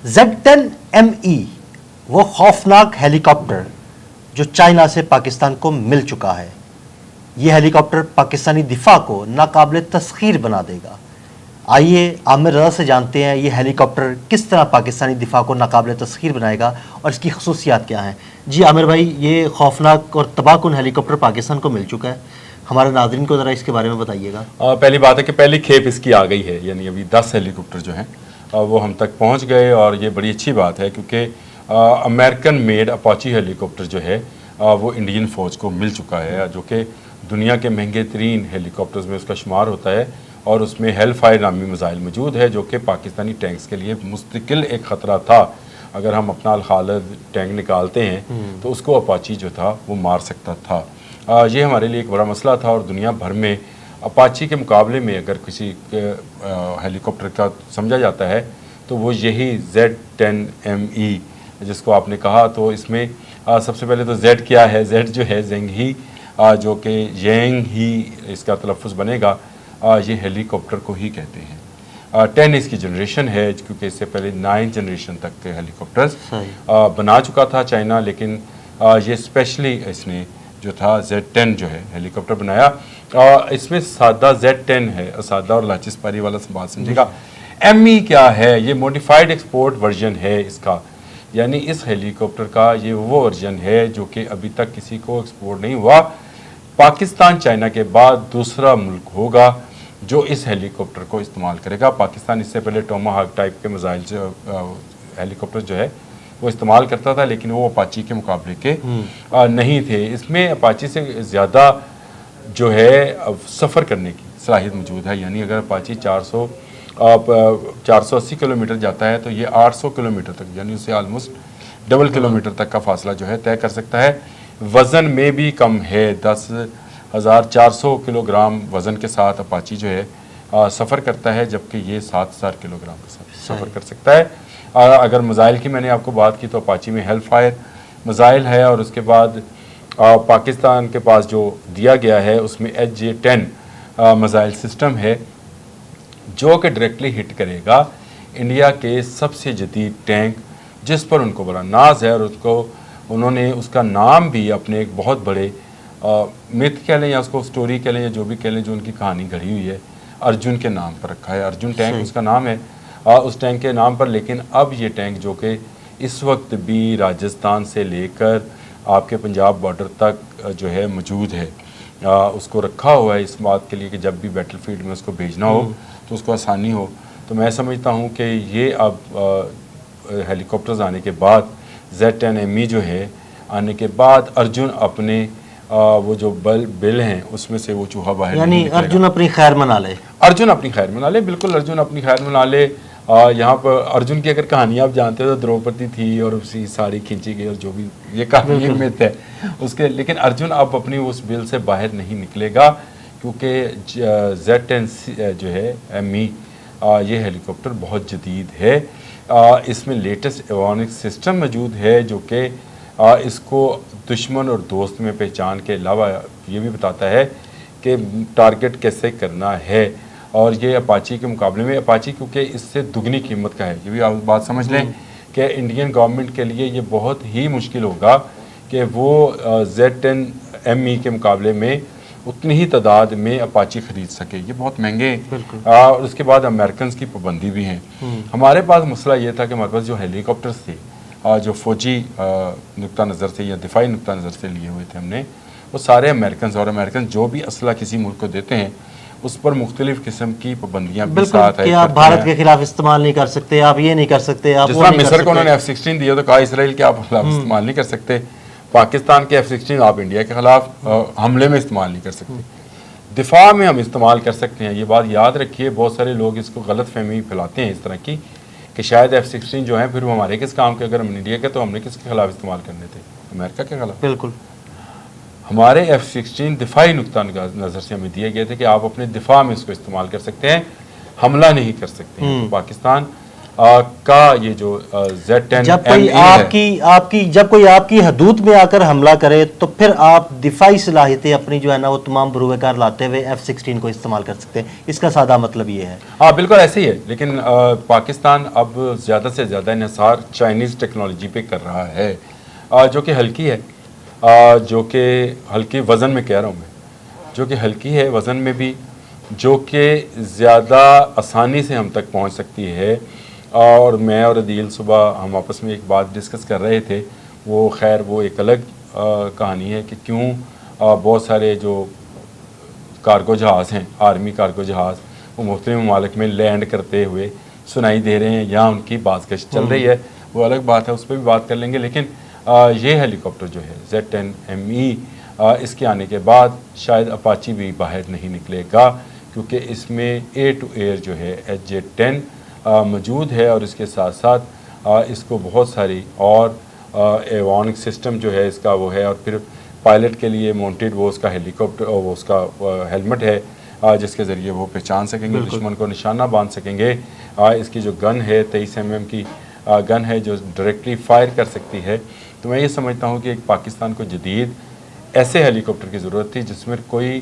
Z-10ME وہ خوفناک ہیلی copter جو چائنا سے پاکستان کو مل چکا ہے، یہ ہیلی کاپٹر پاکستانی دفاع کو ناقابل تسخیر بنا دے گا۔ آئیے عامر رضا سے جانتے ہیں یہ ہیلی کاپٹر کس طرح پاکستانی دفاع کو ناقابل تسخیر بنائے گا اور اس کی خصوصیات کیا ہیں۔ جی عامر بھائی، یہ خوفناک اور تباہ کن ہیلی کاپٹر پاکستان کو مل چکا ہے، ہمارے ناظرین کو ذرا اس کے بارے میں بتائیے گا۔ پہلی بات ہے کہ پہلی کھیپ اس کی آ گئی ہے، یعنی ابھی 10 ہیلی کاپٹر جو ہیں وہ ہم تک پہنچ گئے، اور یہ بڑی اچھی بات ہے کیونکہ امریکن میڈ اپاچی ہیلی کاپٹر جو ہے وہ انڈین فوج کو مل چکا ہے، جو کہ دنیا کے مہنگے ترین ہیلی کاپٹرز میں اس کا شمار ہوتا ہے، اور اس میں ہیل فائر نامی میزائل موجود ہے جو کہ پاکستانی ٹینکس کے لیے مستقل ایک خطرہ تھا۔ اگر ہم اپنا الخالد ٹینک نکالتے ہیں تو اس کو اپاچی جو تھا وہ مار سکتا تھا۔ یہ ہمارے لیے ایک بڑا مسئلہ تھا، اور دنیا بھر میں اپاچی کے مقابلے میں اگر کسی ہیلی کاپٹر کا سمجھا جاتا ہے تو وہ یہی Z-10ME جس کو آپ نے کہا۔ تو اس میں سب سے پہلے تو Z کیا ہے؟ Z جو ہے زینگ ہی، جو کہ ینگ ہی اس کا تلفظ بنے گا، یہ ہیلی کاپٹر کو ہی کہتے ہیں۔ 10 اس کی جنریشن ہے، کیونکہ اس سے پہلے 9 جنریشن تک کے ہیلی کاپٹرز بنا چکا تھا چائنا، لیکن یہ اسپیشلی اس نے جو تھا Z-10 جو ہے ہیلی کاپٹر بنایا۔ اس میں سادہ Z-10 ہے، سادہ اور لاچس پاری والا بات سمجھے گا۔ ME کیا ہے؟ یہ موڈیفائڈ ایکسپورٹ ورژن ہے اس کا، یعنی اس ہیلی کاپٹر کا یہ وہ ورژن ہے جو کہ ابھی تک کسی کو ایکسپورٹ نہیں ہوا۔ پاکستان چائنا کے بعد دوسرا ملک ہوگا جو اس ہیلی کاپٹر کو استعمال کرے گا۔ پاکستان اس سے پہلے ٹوماہاک ٹائپ کے میزائل ہیلی کاپٹر جو ہے وہ استعمال کرتا تھا، لیکن وہ اپاچی کے مقابلے کے نہیں تھے۔ اس میں اپاچی سے زیادہ جو ہے سفر کرنے کی صلاحیت موجود ہے، یعنی اگر اپاچی 480 کلومیٹر جاتا ہے تو یہ 800 کلومیٹر تک، یعنی اسے آلموسٹ ڈبل کلومیٹر تک کا فاصلہ جو ہے طے کر سکتا ہے۔ وزن میں بھی کم ہے، 10,400 کلو گرام وزن کے ساتھ اپاچی جو ہے سفر کرتا ہے، جبکہ یہ 7,000 کلو گرام کے ساتھ سفر کر سکتا ہے۔ اگر میزائل کی میں نے آپ کو بات کی تو اپاچی میں ہیل فائر میزائل ہے، اور اس کے بعد پاکستان کے پاس جو دیا گیا ہے اس میں HJ-10 میزائل سسٹم ہے، جو کہ ڈائریکٹلی ہٹ کرے گا انڈیا کے سب سے جدید ٹینک، جس پر ان کو بڑا ناز ہے، اور انہوں نے اس کا نام بھی اپنے ایک بہت بڑے متھ کہہ لیں یا اس کو سٹوری کہہ لیں یا جو بھی کہہ لیں، جو ان کی کہانی گھڑی ہوئی ہے، ارجن کے نام پر رکھا ہے۔ ارجن ٹینک اس کا نام ہے، اس ٹینک کے نام پر۔ لیکن اب یہ ٹینک جو کہ اس وقت بھی راجستھان سے لے کر آپ کے پنجاب بارڈر تک جو ہے موجود ہے، اس کو رکھا ہوا ہے اس بات کے لیے کہ جب بھی بیٹل فیلڈ میں اس کو بھیجنا ہو تو اس کو آسانی ہو۔ تو میں سمجھتا ہوں کہ یہ اب ہیلی کاپٹرز آنے کے بعد Z-10ME جو ہے آنے کے بعد ارجن اپنے وہ جو بل ہیں اس میں سے وہ چوہا باہر، یعنی ارجن اپنی خیر منا لے، ارجن اپنی خیر منا لے، بالکل ارجن اپنی خیر منا لے۔ یہاں پر ارجن کی اگر کہانی آپ جانتے ہیں تو دروپدی تھی اور اسی ساڑی کھینچی گئی، اور جو بھی یہ کہانی مت ہے اس کے، لیکن ارجن اب اپنی اس بل سے باہر نہیں نکلے گا، کیونکہ Z-10 جو ہے ME یہ ہیلی کاپٹر بہت جدید ہے۔ اس میں لیٹسٹ ایوانک سسٹم موجود ہے جو کہ اس کو دشمن اور دوست میں پہچان کے علاوہ یہ بھی بتاتا ہے کہ ٹارگٹ کیسے کرنا ہے۔ اور یہ اپاچی کے مقابلے میں، اپاچی کیونکہ اس سے دگنی قیمت کا ہے، یہ بھی آپ بات سمجھ لیں کہ انڈین گورنمنٹ کے لیے یہ بہت ہی مشکل ہوگا کہ وہ Z-10ME کے مقابلے میں اتنی ہی تعداد میں اپاچی خرید سکے، یہ بہت مہنگے۔ اور اس کے بعد امریکنز کی پابندی بھی ہیں۔ ہمارے پاس مسئلہ یہ تھا کہ ہمارے پاس جو ہیلی کاپٹرز تھے جو فوجی نقطہ نظر سے یا دفاعی نقطہ نظر سے لیے ہوئے تھے ہم نے، وہ سارے امریکنز، اور امریکنز جو بھی اسلحہ کسی ملک کو دیتے ہیں اس پر مختلف قسم کی پابندیاں بھی ساتھ کہ آپ بھارت کے خلاف استعمال نہیں کر سکتے، آپ یہ نہیں کر سکتے، آپ جس طرح مصر کو انہوں نے F-16 دیا تو کہا اسرائیل کے آپ خلاف استعمال نہیں کر سکتے، پاکستان کے F-16 آپ انڈیا کے خلاف حملے میں استعمال نہیں کر سکتے، دفاع میں ہم استعمال کر سکتے ہیں۔ یہ بات یاد رکھیے، بہت سارے لوگ اس کو غلط فہمی پھیلاتے ہیں اس طرح کی کہ شاید F-16 جو ہیں پھر وہ ہمارے کس کام کے، اگر ہم انڈیا کے تو ہم نے کس کے خلاف استعمال کرنے تھے؟ امریکہ کے خلاف۔ بالکل، ہمارے F-16 دفاعی نقطہ نظر سے ہمیں دیے گئے تھے کہ آپ اپنے دفاع میں اس کو استعمال کر سکتے ہیں، حملہ نہیں کر سکتے ہیں۔ تو پاکستان کا یہ جو Z10 جب کوئی ME ہے، جب کوئی آپ کی حدود میں آ کر حملہ کرے تو پھر آپ دفاعی صلاحیتیں اپنی جو ہے نا وہ تمام بروئے کار لاتے ہوئے F-16 کو استعمال کر سکتے ہیں. اس کا سادہ مطلب یہ ہے. ہاں بالکل ایسے ہی ہے، لیکن پاکستان اب زیادہ سے زیادہ انحصار چائنیز ٹیکنالوجی پہ کر رہا ہے، جو کہ ہلکی ہے، جو کہ ہلکی وزن میں کہہ رہا ہوں میں، جو کہ ہلکی ہے وزن میں بھی، جو کہ زیادہ آسانی سے ہم تک پہنچ سکتی ہے. اور میں اور عدیل صبح ہم آپس میں ایک بات ڈسکس کر رہے تھے، وہ خیر وہ ایک الگ کہانی ہے کہ کیوں بہت سارے جو کارگو جہاز ہیں، آرمی کارگو جہاز، وہ مختلف ممالک میں لینڈ کرتے ہوئے سنائی دے رہے ہیں یا ان کی بازگشت چل رہی ہے، وہ الگ بات ہے، اس پہ بھی بات کر لیں گے. لیکن یہ ہیلی کاپٹر جو ہے Z10 ME، اس کے آنے کے بعد شاید اپاچی بھی باہر نہیں نکلے گا، کیونکہ اس میں ایر ٹو ایئر جو ہے HJ-10 موجود ہے، اور اس کے ساتھ ساتھ اس کو بہت ساری اور ایوانک سسٹم جو ہے اس کا وہ ہے، اور پھر پائلٹ کے لیے مونٹیڈ وہ اس کا ہیلی کاپٹر، وہ اس کا ہیلمٹ ہے جس کے ذریعے وہ پہچان سکیں گے، دشمن کو نشانہ باندھ سکیں گے. اس کی جو گن ہے 23 mm کی گن ہے جو ڈائریکٹلی فائر کر سکتی ہے. تو میں یہ سمجھتا ہوں کہ ایک پاکستان کو جدید ایسے ہیلی کاپٹر کی ضرورت تھی جس میں کوئی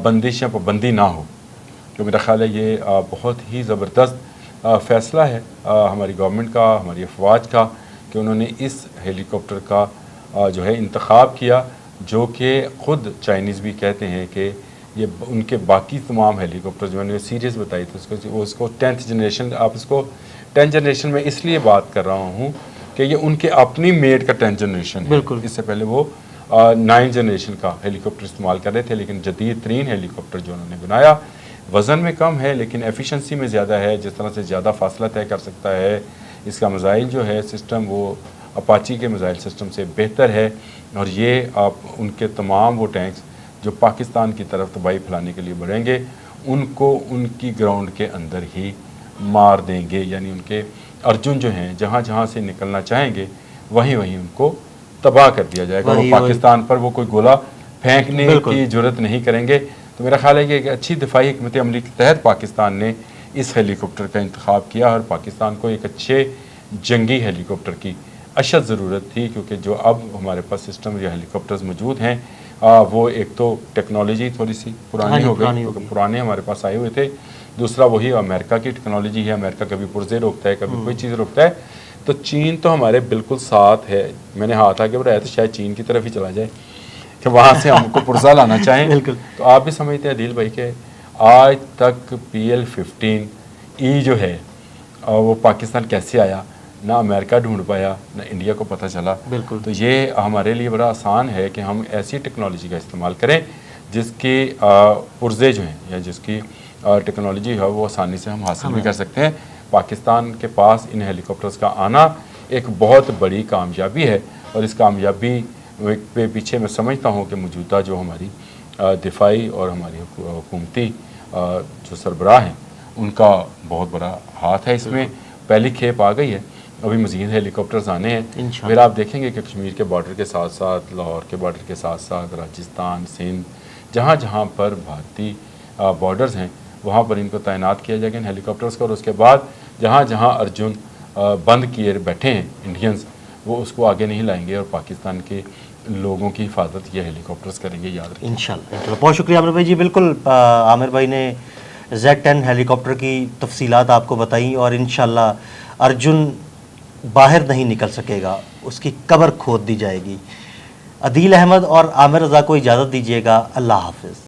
بندش یا پابندی نہ ہو. تو میرا خیال ہے یہ بہت ہی زبردست فیصلہ ہے ہماری گورنمنٹ کا، ہماری افواج کا، کہ انہوں نے اس ہیلی کاپٹر کا جو ہے انتخاب کیا، جو کہ خود چائنیز بھی کہتے ہیں کہ یہ ان کے باقی تمام ہیلی کاپٹر جو میں نے سیریز بتائی تھی اس کو 10th جنریشن، آپ اس کو 10th جنریشن میں اس لیے بات کر رہا ہوں کہ یہ ان کے اپنی میڈ کا 10th جنریشن ہے. بالکل. اس سے پہلے وہ 9th جنریشن کا ہیلی کاپٹر استعمال کر رہے تھے، لیکن جدید ترین ہیلی کاپٹر جو انہوں نے بنایا وزن میں کم ہے لیکن ایفیشنسی میں زیادہ ہے، جس طرح سے زیادہ فاصلہ طے کر سکتا ہے. اس کا میزائل جو ہے سسٹم وہ اپاچی کے میزائل سسٹم سے بہتر ہے، اور یہ آپ ان کے تمام وہ ٹینکس جو پاکستان کی طرف تباہی پھیلانے کے لیے بڑھیں گے ان کو ان کی گراؤنڈ کے اندر ہی مار دیں گے. یعنی ان کے ارجن جو ہیں جہاں جہاں سے نکلنا چاہیں گے وہیں وہیں ان کو تباہ کر دیا جائے گا. وہ پاکستان پر وہ کوئی گولہ پھینکنے کی جرت نہیں کریں گے. تو میرا خیال ہے کہ ایک اچھی دفاعی حکمت عملی کے تحت پاکستان نے اس ہیلی کاپٹر کا انتخاب کیا، اور پاکستان کو ایک اچھے جنگی ہیلی کاپٹر کی اشد ضرورت تھی، کیونکہ جو اب ہمارے پاس سسٹم یا ہیلی کاپٹرز موجود ہیں وہ ایک تو ٹیکنالوجی تھوڑی سی پرانی ہو گئی، کیونکہ پرانے ہمارے پاس آئے ہوئے تھے. دوسرا وہی امریکہ کی ٹیکنالوجی ہے، امریکہ کبھی پرزے روکتا ہے کبھی کوئی چیز روکتا ہے. تو چین تو ہمارے بالکل ساتھ ہے. میں نے ہاتھ آگے بڑھایا تو شاید چین کی طرف ہی چلا جائے کہ وہاں سے ہم کو پرزہ لانا چاہیں. تو آپ بھی سمجھتے ہیں عدیل بھائی کہ آج تک PL-15E جو ہے وہ پاکستان کیسے آیا، نہ امریکہ ڈھونڈ پایا نہ انڈیا کو پتہ چلا. تو یہ ہمارے لیے بڑا آسان ہے کہ ہم ایسی ٹیکنالوجی کا استعمال کریں جس کی پرزے جو ہیں یا جس کی ٹیکنالوجی ہے وہ آسانی سے ہم حاصل بھی کر سکتے ہیں. پاکستان کے پاس ان ہیلی کاپٹرز کا آنا ایک بہت بڑی کامیابی ہے، اور اس کامیابی پہ پیچھے میں سمجھتا ہوں کہ موجودہ جو ہماری دفاعی اور ہماری حکومتی جو سربراہ ہیں ان کا بہت بڑا ہاتھ ہے. اس میں پہلی کھیپ آ گئی ہے، ابھی مزید ہیلی کاپٹرز آنے ہیں. پھر آپ دیکھیں گے کہ کشمیر کے بارڈر کے ساتھ ساتھ لاہور کے بارڈر کے ساتھ ساتھ راجستھان، سندھ، جہاں جہاں پر بھارتی بارڈرز ہیں وہاں پر ان کو تعینات کیا جائے گا ان ہیلی کاپٹرز کو. اور اس کے بعد جہاں جہاں ارجن بند کیے بیٹھے ہیں انڈینز وہ اس کو آگے نہیں لائیں گے، اور پاکستان کے لوگوں کی حفاظت یہ ہیلی کاپٹرز کریں گے. یاد رکھیں انشاءاللہ. بہت شکریہ عامر بھائی. جی بالکل، عامر بھائی نے Z10 ہیلی کاپٹر کی تفصیلات آپ کو بتائیں، اور انشاءاللہ ارجن باہر نہیں نکل سکے گا، اس کی قبر کھود دی جائے گی. عدیل احمد اور عامر رضا کو اجازت دیجیے گا. اللہ حافظ.